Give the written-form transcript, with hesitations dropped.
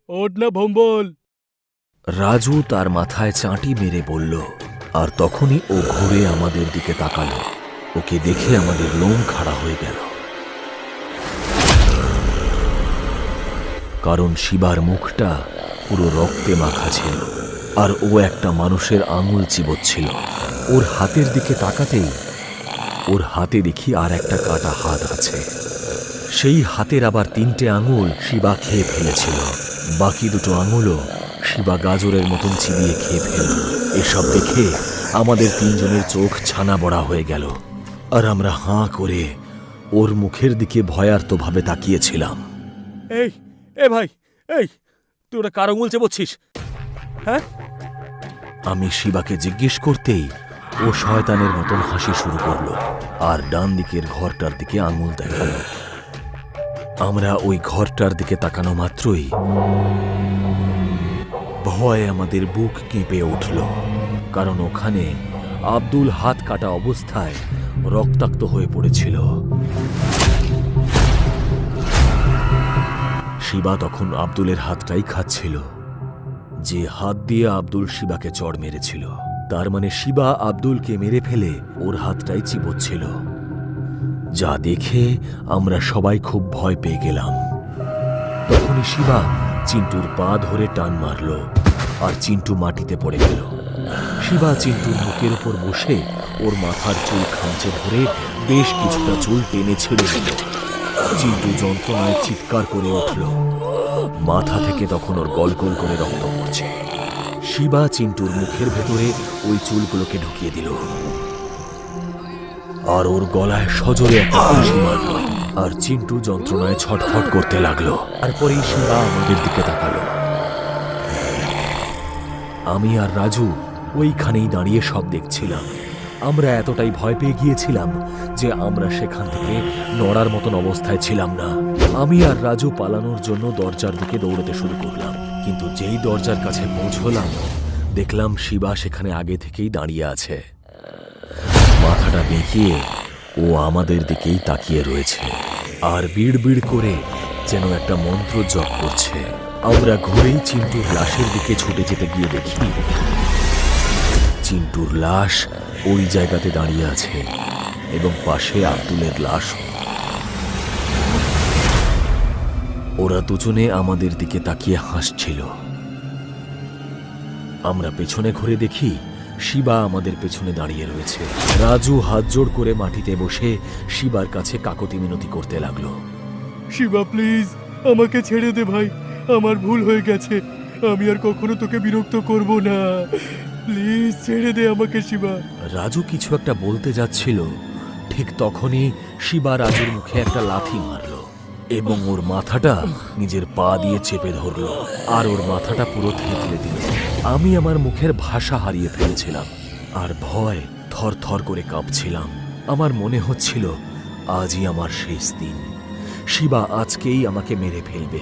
ওঠ না ভম্বল। রাজু তার মাথায় চাঁটি মেরে বলল, আর তখনই ও ঘুরে আমাদের দিকে তাকালো। ওকে দেখে আমাদের লোম খাড়া হয়ে গেল, কারণ শিবার মুখটা পুরো রক্তে মাখা ছিল, আর ও একটা মানুষের আঙুল চিবোচ্ছিল। ওর হাতের দিকে তাকাতেই ওর হাতে দেখি আর একটা কাটা হাত আছে। সেই হাতের আবার 3টে আঙুল শিবা খেয়ে ফেলেছিল। বাকি 2টো আঙুলও শিবা গাজরের মতন চিবিয়ে খেয়ে ফেলল। এসব দেখে আমাদের 3জনের চোখ ছানা বড়া হয়ে গেল, আর আমরা হাঁ করে ওর মুখের দিকে ভয়ার্তভাবে তাকিয়েছিলাম। এই ভাই, তুই ওটা কার আঙুল চেবোচ্ছিস? হ্যাঁ? আমি শিবাকে জিজ্ঞেস করতেই ও শয়তানের মতন হাসি শুরু করলো, আর ডান দিকের ঘরটার দিকে আঙুল দেখালো। আমরা ওই ঘরটার দিকে তাকানো মাত্রই ভয়ে আমাদের বুক কেঁপে উঠল, কারণ ওখানে আব্দুল হাত কাটা অবস্থায় রক্তাক্ত হয়ে পড়েছিল। শিবা তখন আব্দুলের হাতটাই খাচ্ছিল, যে হাত দিয়ে আব্দুল শিবাকে চড় মেরেছিল। তার মানে শিবা আব্দুলকে মেরে ফেলে ওর হাতটাই চিবোচ্ছিল। যা দেখে আমরা সবাই খুব ভয় পেয়ে গেলাম। তখনই শিবা চিন্টুর পা ধরে টান মারল, আর চিন্টু মাটিতে পড়ে গেল। শিবা চিন্টুর বুকের উপর বসে ওর মাথার চুল খামচে ধরে বেশ কিছুটা চুল টেনে ছেড়ে দিল। চিন্টু যন্ত্রণায় চিৎকার করে উঠল। মাথা থেকে তখন ওর গলগল করে রক্ত পড়ছে। শিবা চিন্টুর মুখের ভেতরে ওই চুলগুলোকে ঢুকিয়ে দিল, আর ওর গলায় সজোরে একটা ঘুষি মারল, আর চিন্টু যন্ত্রণায় ছটফট করতে লাগলো। তারপরেই শিবা আমাদের দিকে তাকালো। আমি আর রাজু ওইখানেই দাঁড়িয়ে সব দেখছিলাম। আমরা এতটাই ভয় পেয়ে গিয়েছিলাম যে আমরা সেখান থেকে নড়ার মতন অবস্থায় ছিলাম না। আমি আর রাজু পালানোর জন্য দরজার দিকে দৌড়তে শুরু করলাম, কিন্তু যেই দরজার কাছে পৌঁছলাম দেখলাম শিবা সেখানে আগে থেকেই দাঁড়িয়ে আছে। মাথাটা বেঁকিয়ে ও আমাদের দিকেই তাকিয়ে রয়েছে, আর বিড় বিড় করে যেন একটা মন্ত্র জপ করছে। আমরা ঘুরেই চিন্টুর লাশের দিকে ছুটে যেতে গিয়ে দেখি চিন্টুর লাশ ওই জায়গাতে দাঁড়িয়ে আছে, এবং পাশে আব্দুলের লাশ। ওরা দুজনে আমাদের দিকে তাকিয়ে হাসছিল। আমরা পেছনে ঘুরে দেখি শিবা আমাদের পেছনে দাঁড়িয়ে রয়েছে। রাজু হাত জোড় করে মাটিতে বসে শিবার কাছে কাকতি মিনতি করতে লাগলো। শিবা প্লিজ, আমাকে ছেড়ে দে ভাই, আমার ভুল হয়ে গেছে, আমি আর কখনো তোকে বিরক্ত করব না, প্লিজ ছেড়ে দে আমাকে শিবা। রাজু কিছু একটা বলতে যাচ্ছিল, ঠিক তখনই শিবা রাজুর মুখে একটা লাথি মারল, এবং ওর মাথাটা নিজের পা দিয়ে চেপে ধরল, আর ওর মাথাটা পুরো থেতলে দিল। আমি আমার মুখের ভাষা হারিয়ে ফেলেছিলাম, আর ভয় থর থর করে কাঁপছিলাম। আমার মনে হচ্ছিল আজই আমার শেষ দিন, শিবা আজকেই আমাকে মেরে ফেলবে।